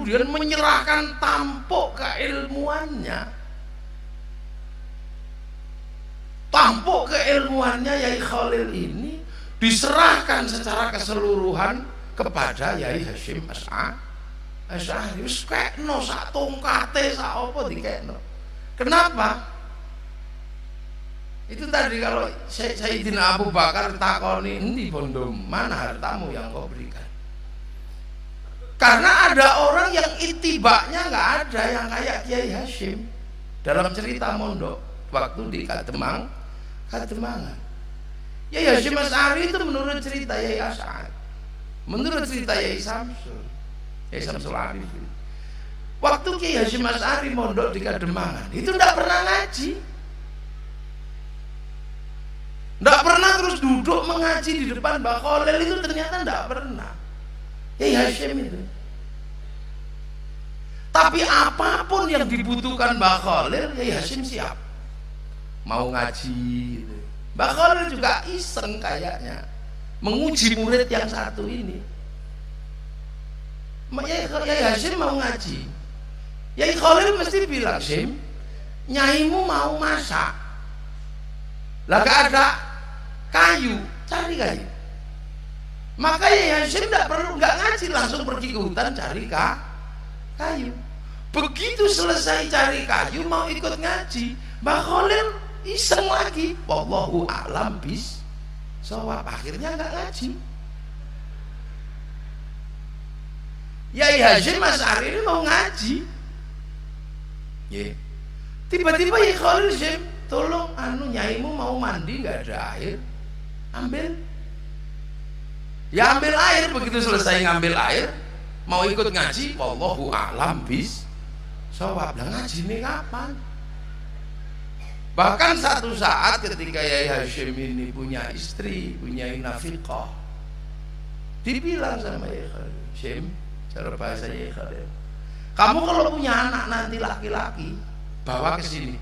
kemudian menyerahkan tampuk keilmuannya. Tampuk keilmuannya Yai Khalil ini diserahkan secara keseluruhan kepada Yai Hasyim Asy'ari. Wis kekno sak tongkate sak apa dikekno. Kenapa? Itu tadi kalau Sayyidina Abu Bakar takoni, "Endi bondo, mana hartamu yang kau berikan?" Karena ada orang yang itibaknya nggak ada yang kayak Kiai Hasyim dalam cerita mondok waktu di Kademangan. Yai Hasyim Asy'ari itu menurut cerita Yai Asy'ari, menurut cerita Yai Samsul Arifin, waktu Kiai Hasyim Asy'ari mondok di Kademangan itu tidak pernah ngaji, tidak pernah terus duduk mengaji di depan Mbak Khalil, itu ternyata tidak pernah Yai Hasyim itu. Tapi apapun yang dibutuhkan Mbak Khalil, Yai Hasyim siap mau ngaji gitu. Mbak Khalil juga iseng kayaknya menguji murid yang satu ini. Yai Hasyim mau ngaji, Yai Khalil mesti bilang, "Sim, nyaimu mau masak, lah gak ada kayu, cari kayu." Maka Yai Hasyim nggak ngaji, langsung pergi ke hutan cari kayu. Begitu selesai cari kayu mau ikut ngaji, Mbak Khalil iseng lagi, wallahu a'lam bis-shawab, akhirnya nggak ngaji. Yai Hasyim Asy'ari ini mau ngaji, tiba-tiba Yai Khalil, "Sim, tolong nyaimu mau mandi nggak ada air, ambil." Ya ambil air, begitu selesai ngambil air mau ikut ngaji, wallahu a'lam bis-shawab. Lah ngaji ini kapan? Bahkan satu saat ketika Yai Hasyim ini punya istri, punya nafiqah, dibilang sama Yai Khalil, "Sim," cara bahasa Yai Khalil, "kamu kalau punya anak nanti laki-laki, bawa ke sini.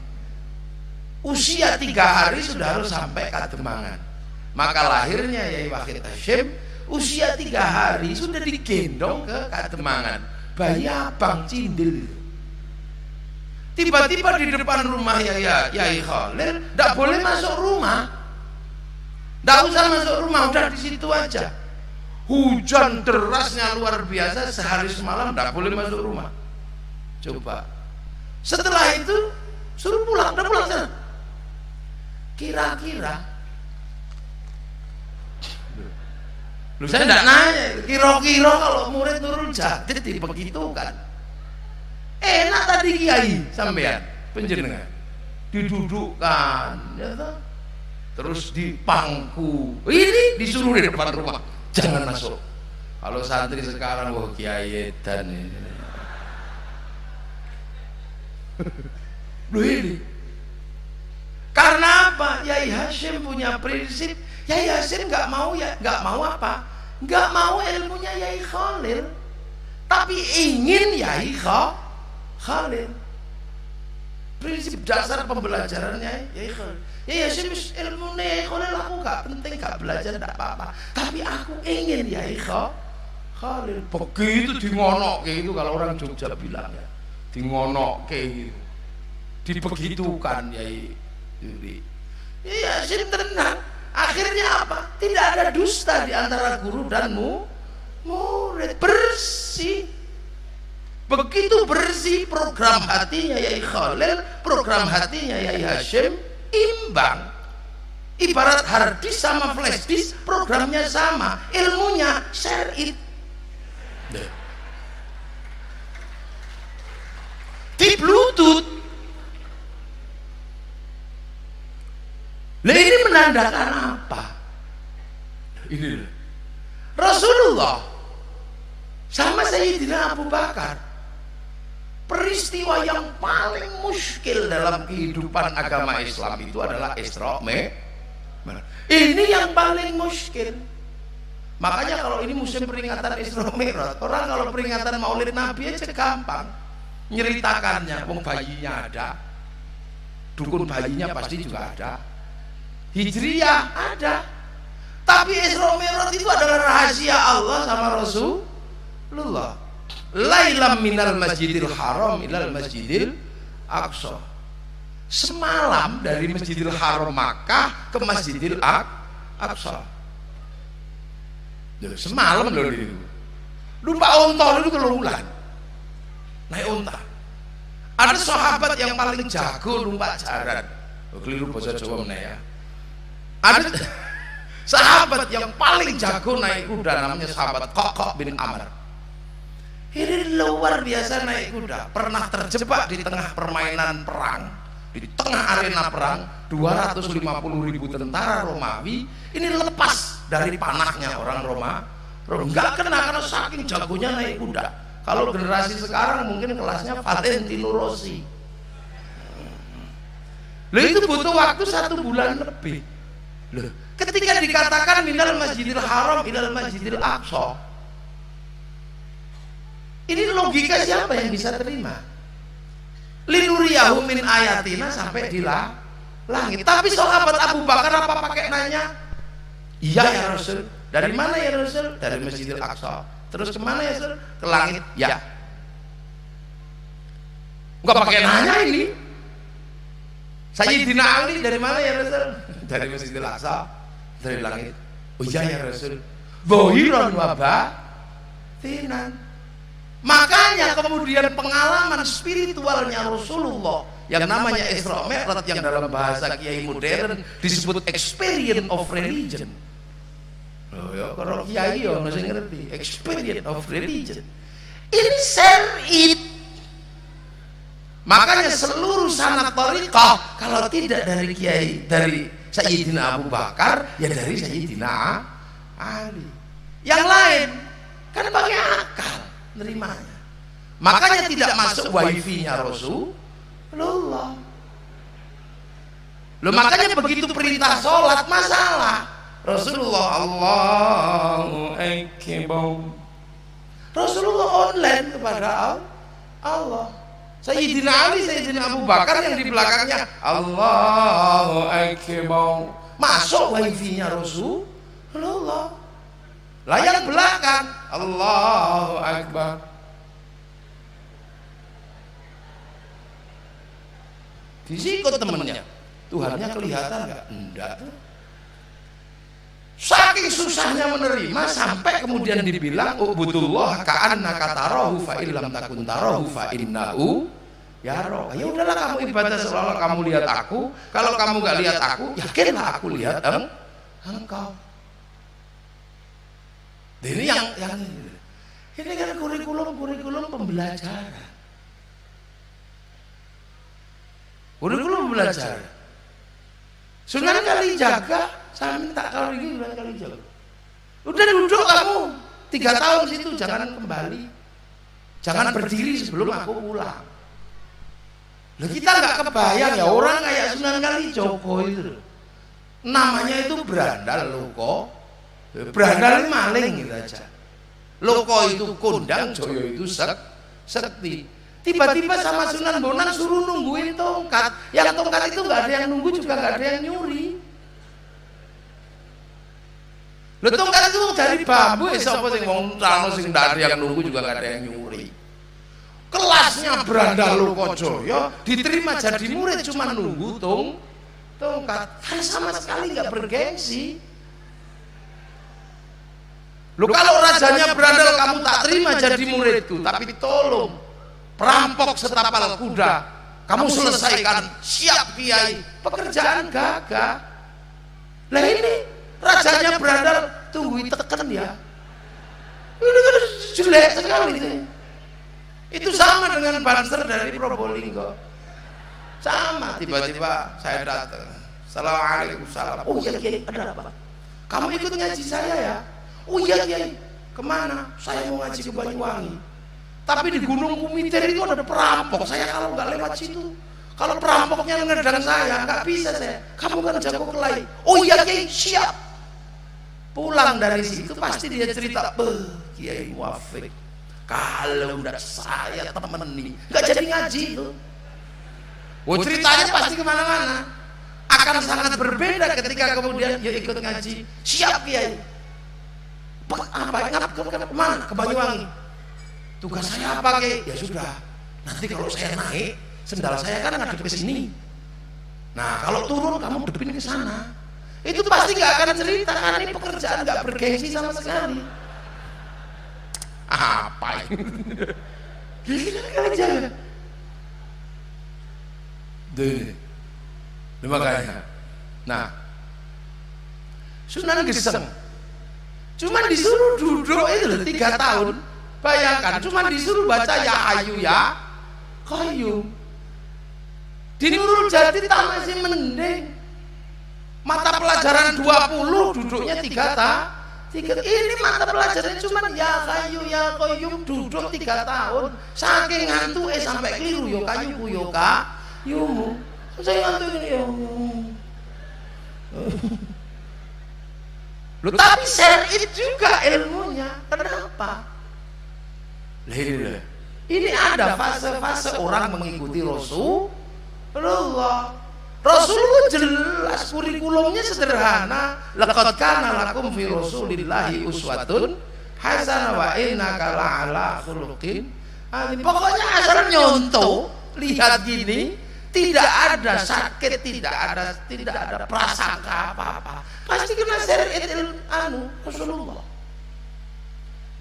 Usia 3 hari sudah harus sampai Kademangan." Maka lahirnya Yai Wahid Hasyim usia 3 hari sudah digendong ke Kademangan, bayi abang cindil. Tiba-tiba di depan rumah Yai Khalil, tidak boleh masuk rumah, tidak usah masuk rumah, udah di situ aja. Hujan derasnya luar biasa, sehari semalam tidak boleh masuk rumah. Coba. Setelah itu suruh pulang, udah pulang sana. Kira-kira, saya tidak nanya, kira-kira kalau murid Nurul Jadid dibegitukan, enak tadi kiai sampean penjenengan didudukkan, ya toh? Terus dipangku, ini disuruh di depan rumah, jangan masuk. Kalau santri sekarang, wah kiai edan ini. Loh ini, karena apa? Yai Hasyim punya prinsip. Yai Hasyim nggak mau apa? Nggak mau ilmunya Yai Khalil, tapi ingin Yai Khalil. Prinsip dasar pembelajarannya Yai Khalil. Yai Hasyim ilmunya Yai Khalil aku nggak penting, nggak belajar nggak apa-apa, tapi aku ingin Yai Khalil. Begitu dingonok kayak gitu, kalau orang Jogja bilang ya, dingonok kayak gitu, dibegitukan Yai Hasyim tenang. Akhirnya apa? Tidak ada dusta di antara guru dan murid, bersih. Begitu bersih program hatinya Yai Khalil, program hatinya Yai Hasyim imbang. Ibarat hard disk sama flash disk, programnya sama, ilmunya share it. Di Bluetooth. Nah, ini menandakan apa? Ini Rasulullah sama Sayyidina Abu Bakar, peristiwa yang paling muskil dalam kehidupan agama Islam itu adalah Isra Mi'raj. Ini yang paling muskil. Makanya kalau ini musim peringatan Isra Mi'raj, orang kalau peringatan Maulid Nabi aja gampang nyeritakannya. Wong bayinya ada, dukun bayinya pasti juga ada, Hijriyah ada, tapi Isra Mi'raj itu adalah rahasia Allah sama Rasulullah. lailam minal masjidil haram ilal masjidil aqsa. Semalam dari Masjidil Haram Makkah ke Masjidil Aqsa. Semalam loh itu. Numpak onta itu kelululan. Naik onta. Ada sahabat yang paling jago numpak jaran. Keliru bahasa Jawa meneh ya. Ada sahabat yang paling jago naik kuda, namanya sahabat Qaqah bin Amr. Ini luar biasa naik kuda. Pernah terjebak di tengah permainan perang. Di tengah arena perang, 250.000 tentara Romawi ini lepas dari panahnya orang Roma. Nggak kena karena saking jagonya naik kuda. Kalau generasi sekarang mungkin kelasnya Valentino Rossi. Loh, itu butuh waktu 1 bulan lebih. Loh, ketika dikatakan minal masjidil haram ilal masjidil aqsa, ini logika siapa yang bisa terima? Linuriyahu min ayatina sampai di langit. Tapi sahabat Abu Bakar apa pakai nanya? Iya ya Rasul. Dari mana ya Rasul? Dari Masjidil Aqsa. Terus kemana ya Rasul? Ke langit. Ya. Enggak pakai nanya ini. Sayyidina Ali dari mana ya Rasul? Dari Masjidil Aqsa. Dari langit. Oh iya ya Rasul. Zahiran wa batinan. Makanya kemudian pengalaman spiritualnya Rasulullah yang namanya Isra Mi'raj, yang dalam bahasa kiai modern disebut experience of religion. Oh ya, kalau kiai ya masih ngerti experience of religion. Ini syar'i. Makanya seluruh sanad thariqah kalau tidak dari kiai, dari Sayyidina Abu Bakar, ya dari Sayyidina Ali. Yang lain kan pakai akal nerimanya. Makanya tidak masuk wifi-nya Rasulullah. Loh, makanya begitu perintah sholat masalah. Rasulullah Allahu Akbar. Rasulullah online kepada Allah. Sayyidina Ali, Sayyidina Abu Bakar yang di belakangnya Allahu Akbar. Masuk wifi-nya Rasulullah. Layar belakang Allahu Akbar. Disikut temennya. Tuhannya kelihatan nggak? Enggak. Saking susahnya menerima sampai kemudian dibilang ubudullah ka'annaka tarahu fa illam takun tarahu fa innahu yara. Ya udahlah, kamu ibadah seolah kamu lihat aku. Kalau kamu nggak lihat aku, yakinlah aku lihat engkau. Ini yang ini kan kurikulum pembelajaran. Kurikulum pembelajaran. Sunan Kalijaga, saya minta kalau ini Sunan Kalijaga. Udah duduk kamu 3 tahun situ, jangan kembali. Jangan berdiri sebelum aku pulang. Loh, kita nggak kebayang ya orang kayak Sunan Kalijogo itu. Namanya itu berandal loko. Berandal maling gitu aja. Loko itu kondang, Joyo itu sekti. Tiba-tiba sama Sunan Bonang suruh nungguin tongkat. Yang tongkat itu nggak ada yang nunggu, juga nggak ada yang nyuri. Lo tongkat itu dari bambu, siapa sing wong rano sing nggak ada yang nunggu, juga nggak ada yang nyuri. Kelasnya berandal Loko Joyo diterima jadi murid cuma nunggu tongkat. Kan sama sekali nggak bergengsi. Lu kalau rajanya berandal kamu tak terima jadi muridku, tapi tolong perampok setapal kuda kamu selesaikan, siap kiai, pekerjaan gagah. Lah ini rajanya berandal, tunggu tekan ya. Ini kan jelek sekali ini. Itu sama dengan banser dari Probolinggo. Sama, tiba-tiba saya datang. Assalamualaikum. Oh iya kiai, ada apa? Kamu ikut ngaji saya ya? Oh iya kiai, kemana? Saya mau ngaji ke Banyuwangi. Tapi di Gunung Kumiter itu ada perampok. Saya kalau nggak lewat situ, kalau perampoknya ngedang saya, nggak bisa saya. Kamu kan jago kelahi. Oh iya kiai, siap. Pulang dari situ pasti dia cerita, Kiai Muafik, kalau nggak saya temeni, nggak jadi ngaji itu. Oh ceritanya pasti kemana-mana. Akan sangat berbeda ketika kemudian dia ikut ngaji. Siap kiai. Apa? Kemana? Ke Banyuwangi. Tugas saya apa Ki? Ya sudah, nanti kalau saya naik, sendal saya kan ngadep ke sini. Nah kalau turun kamu depin ke sana. Itu pasti nggak akan cerita, karena ini pekerjaan nggak bergengsi sama sekali. Apa ini? Gini aja. Makanya. Nah, Sunan Geseng cuman disuruh duduk itu loh 3 tahun. Bayangkan, cuman disuruh baca ya ayu ya qayyum. Di Nurul Jati tak masih mending. Mata pelajaran 20 duduknya 3 ini mata pelajaran cuman ya kayu ya qayyum, duduk 3 tahun. Saking ngantuk sampai keliru yo kayu yo kayumu. Saya ngantuk ini ya. Loh, tapi syar'i juga ilmunya. Kenapa? Ini ada fase-fase orang mengikuti Rasulullah. Rasulullah jelas kurikulumnya sederhana. Laqad kana lakum fi Rasulillahi uswatun hasanah wa innaka la'ala khuluqin adzim. Pokoknya asal nyontoh, lihat gini, tidak ada sakit, tidak ada prasangka apa-apa. Pasti kena syariat Rasulullah.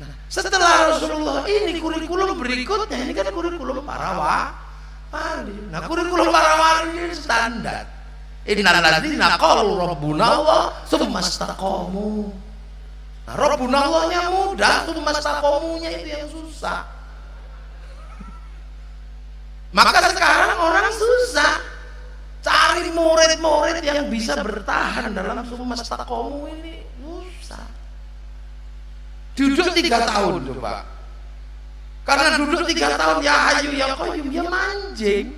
Nah, setelah Rasulullah ini kurikulum berikutnya, ini kan kurikulum para wali. Nah, kurikulum para wali ini standar. Innal ladzina qalu rabbuna Allah tsumma istaqamu. Nah, rabbuna Allahnya mudah, tsumma istaqamunya itu yang susah. Maka sekarang orang susah cari murid-murid yang bisa bertahan dalam tsumma istaqamu ini, susah. Duduk 3 tahun coba. Karena duduk 3 tahun ya hayu ya qayyum, ya manjing.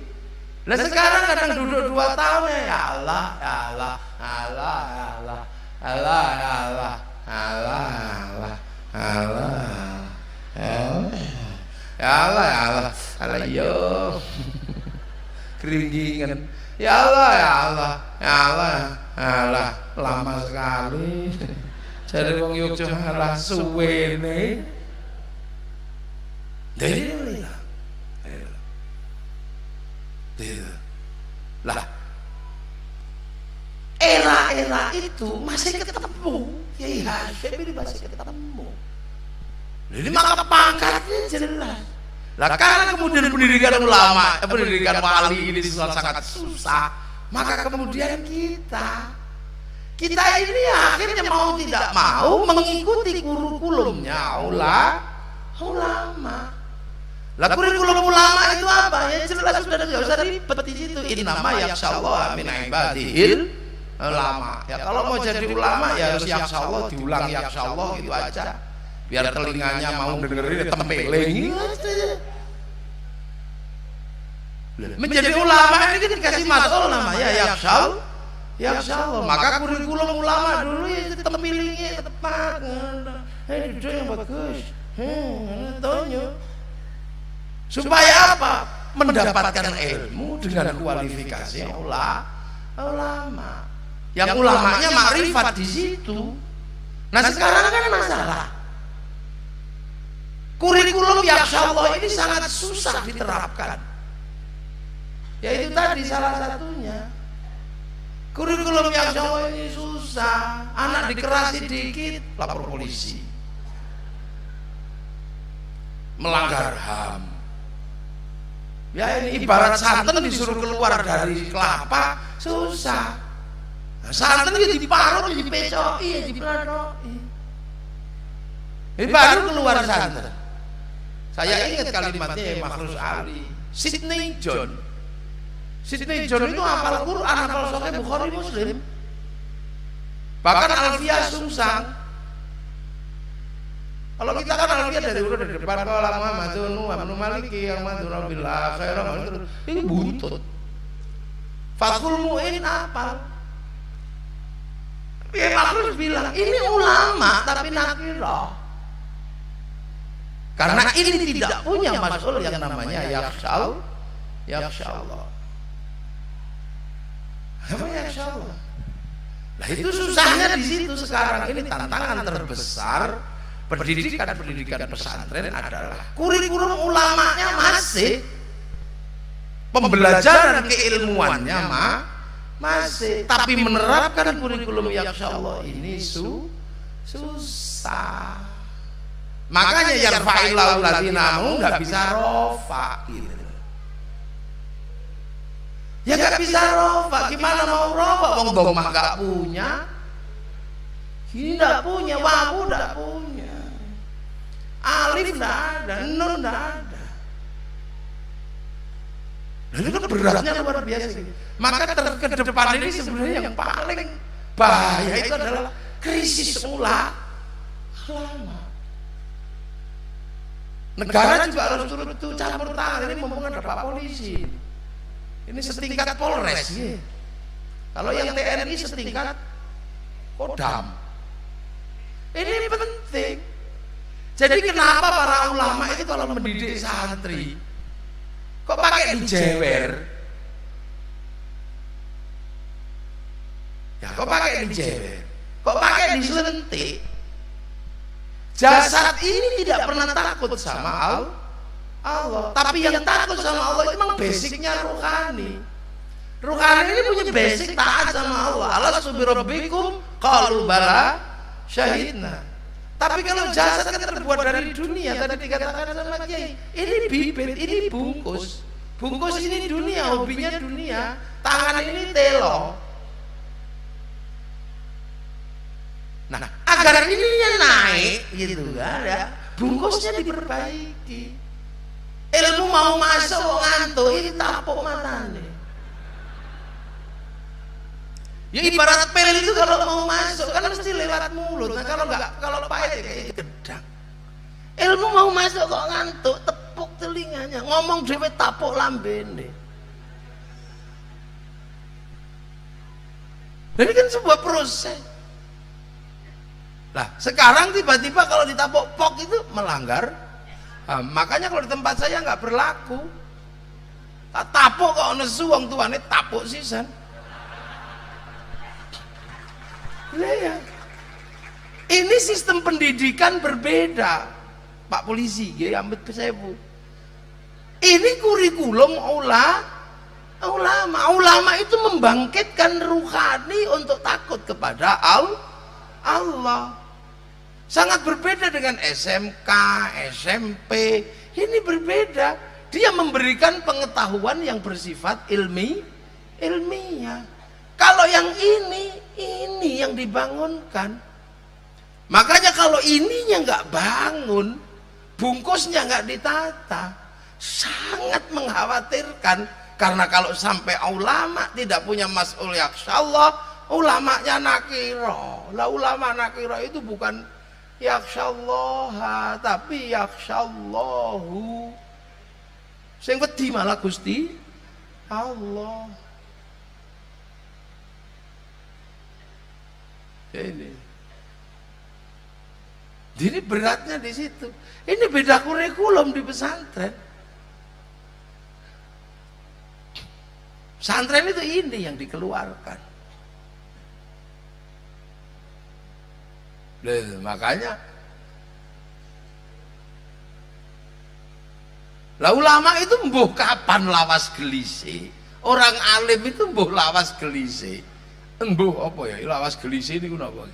Nah sekarang kadang duduk 2 tahun ya Allah, ya Allah, Allah, Allah, Allah, Allah, Allah, Allah, Allah, ya Allah, ya Allah, Allah, yo, keringgingan, ya Allah, ya Allah, ya Allah, Allah, lama sekali. Jadi wong Yogyakarta malah suwene. Lah, era-era itu masih ketemu. Kiai Hasyim ini masih ketemu. Jadi maka pangkatnya jelas. Lah karena kemudian pendidikan ulama, pendidikan wali ini sangat susah, maka kemudian kita ini akhirnya mau tidak mau mengikuti kurikulumnya ulama. Lah kurikulum ulama itu apa? Ya jelas sudah enggak usah ribet di situ. Innama yakhsyallaha min ibadihil ulama. Ya kalau mau jadi ulama ya harus yakhsyallah, diulang yakhsyallah gitu aja. Biar telinganya mau dengerin tempeling. Menjadi ulama ini kan dikasih masalah namanya yakhsyallah. Maka kurikulum ulama dulu itu tempelingnya tepat. Duduk yang bagus. Tonyo. Supaya apa? Mendapatkan ilmu dengan kualifikasi ulama. Yang ulamanya makrifat di situ. Nah sekarang kan masalah. Kurikulum yakhsyallah ini sangat susah diterapkan. Yaitu tadi salah satunya. Kurikulum yakhsyallah ini susah. Anak dikerasi dikit lapor polisi. Melanggar HAM. Ya ini ibarat santan disuruh keluar dari kelapa susah. Nah, santan itu diparut, dipecoki, diperoki. Ini baru keluar santan. Saya ingat kalimatnya Makhrus Ali, Sidney John. Sidney John itu hafal Quran, hafal Sahih Bukhari Muslim. Bahkan Alfiyah Sungsang. Kalau kita kan alfiah dari urut dari depan, kalau lama Muhammadun wa Ibnu Maliki yang madura bil akhirah ini buntut. Fathul Mu'in apal. Tapi Makhrus bilang ini ulama tapi nakirah. Karena ini tidak punya masul yang namanya yakhsyallah. Apa yakhsyallah? Nah itu susahnya di situ sekarang ini tantangan terbesar pendidikan pesantren adalah kurikulum ulamanya masih, pembelajaran keilmuannya masih, tapi menerapkan kurikulum Yakhshallah ini susah. Makanya yarfa'illahu alladzina amanu nggak bisa rofa gitu. Ya nggak bisa rofa, gimana mau rofa? Wong domah nggak punya, ini nggak punya, wawu nggak punya, alif nggak ada, nun nggak ada. Dan itu kan beratnya luar biasa. Maka ke depan ini sebenarnya yang paling bahaya itu adalah krisis ulama. Negara juga harus turut campur tangan. Ini mumpung ada Pak Polisi. Ini setingkat Polres ya. Kalau yang TNI setingkat Kodam. Ini penting. Jadi kenapa para ulama itu kalau mendidik santri kok pakai dijewer? Ya kok pakai dijewer? Kok pakai diselentik? Jasad ini tidak pernah takut sama Allah, tapi yang takut sama Allah itu memang basicnya rohani. Rohani ini punya basic taat sama Allah. Alastu birabbikum qalu bala syahidna. Tapi kalau jasad kan terbuat dari dunia, tadi dikatakan sama Kiai, ini bibit, ini bungkus. Bungkus ini dunia, hobinya dunia. Tangan ini telo. Nah, agar ininya naik gitu kan ya, bungkusnya diperbaiki. Ilmu mau masuk ngantuk ini tapuk matanya. Ya ibarat pel itu kalau mau masuk kan mesti lewat mulut. Nah kalau pahit kayak gedang. Ilmu mau masuk kok ngantuk, tepuk telinganya, ngomong dhewe tapuk lambene. Ini kan sebuah proses. Nah sekarang tiba-tiba kalau ditapuk pok itu melanggar. Nah, makanya kalau di tempat saya nggak berlaku. Tak tapuk kok nesu wong tuane tapuk sisan. Ya. Ini sistem pendidikan berbeda, Pak Polisi, ya ambet sewu. Ini kurikulum ulama itu membangkitkan ruhani untuk takut kepada Allah. Sangat berbeda dengan SMK, SMP. Ini berbeda. Dia memberikan pengetahuan yang bersifat ilmiah. Kalau yang ini yang dibangunkan. Makanya kalau ininya nggak bangun, bungkusnya nggak ditata, sangat mengkhawatirkan. Karena kalau sampai ulama tidak punya mas'ul yakhshallah, ulamanya nakiro. Lah ulama nakiro itu bukan yakhshallah, tapi yakhshallahu. Sing wedi malah Gusti Allah. Ini. Jadi beratnya di situ. Ini beda kurikulum di pesantren. Pesantren itu ini yang dikeluarkan. Makanya lah ulama itu mbuh kapan lawas gelise. Orang alim itu mbuh lawas gelise. Mbuh apa ya lawas gelise niku napa?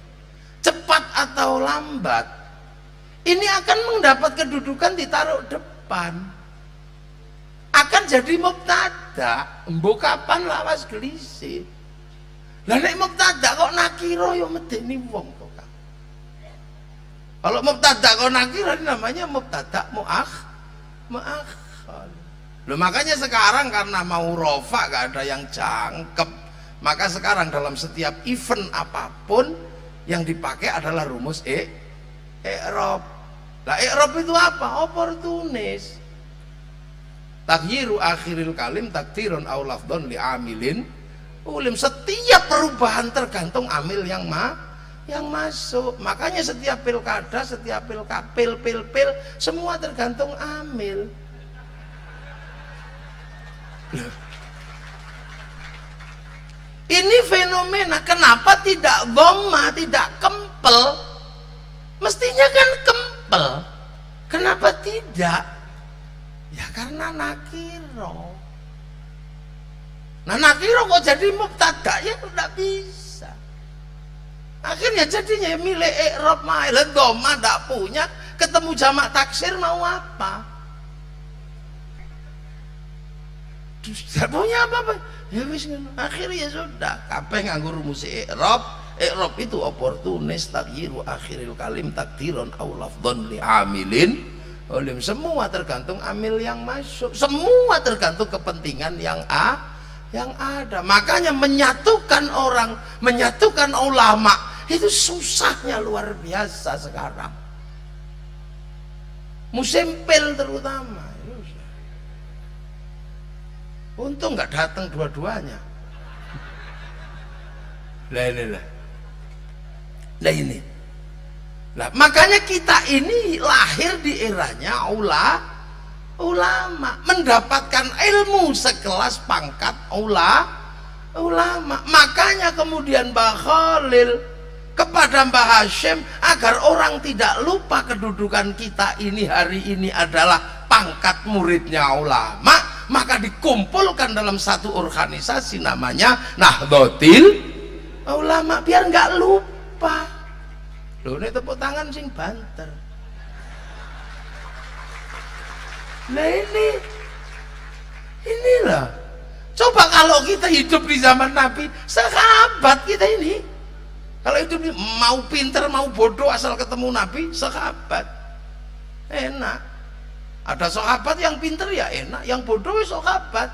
Cepat atau lambat ini akan mendapat kedudukan ditaruh depan. Akan jadi mubtada. Mbuh kapan lawas gelise. Lah nek mubtada kok nakira ya medeni wong kok. Kalau mubtada kok nakira namanya mubtada muakhkhar. Loh makanya sekarang karena mau rofa gak ada yang cangkep, maka sekarang dalam setiap event apapun yang dipakai adalah rumus i'rab. Lah i'rab itu apa? Oportunis. Taghyiru akhiril kalim takdirun aw lafdhun li amilin ulim. Setiap perubahan tergantung amil yang masuk. Makanya setiap pilkada, setiap pil semua tergantung amil. Ini fenomena. Kenapa tidak dhamma, tidak kempel? Mestinya kan kempel. apel. Kenapa tidak? Ya karena nakiro. Nah nakiro kok jadi mubtada, ya tidak bisa. Akhirnya jadinya milik i'rab ma'ilah dhamma tidak punya, ketemu jamak taksir mau apa? Tidak punya apa-apa. Ya wis ngono. Akhirnya ya sudah, kabeh nganggo rumus i'rab. I'rab itu oportunis taghyiru akhiril kalim takdiron aw lafdhon li amilin. Olim, semua tergantung amil yang masuk, semua tergantung kepentingan yang ada. Makanya menyatukan orang, menyatukan ulama itu susahnya luar biasa sekarang. Musim pil terutama. Untung nggak datang dua-duanya. Nah ini. Nah, makanya kita ini lahir di eranya ulama, mendapatkan ilmu sekelas pangkat ulama. Makanya kemudian Mbah Khalil kepada Mbah Hashim agar orang tidak lupa kedudukan kita ini hari ini adalah pangkat muridnya ulama, maka dikumpulkan dalam satu organisasi namanya Nahdlatul Ulama biar nggak lupa. Loh, ini tepuk tangan sing banter. Nah inilah. Coba kalau kita hidup di zaman Nabi, sahabat kita ini. Kalau hidup mau pinter mau bodoh asal ketemu Nabi, sahabat. Enak. Ada sahabat yang pinter ya enak, yang bodoh ya sahabat.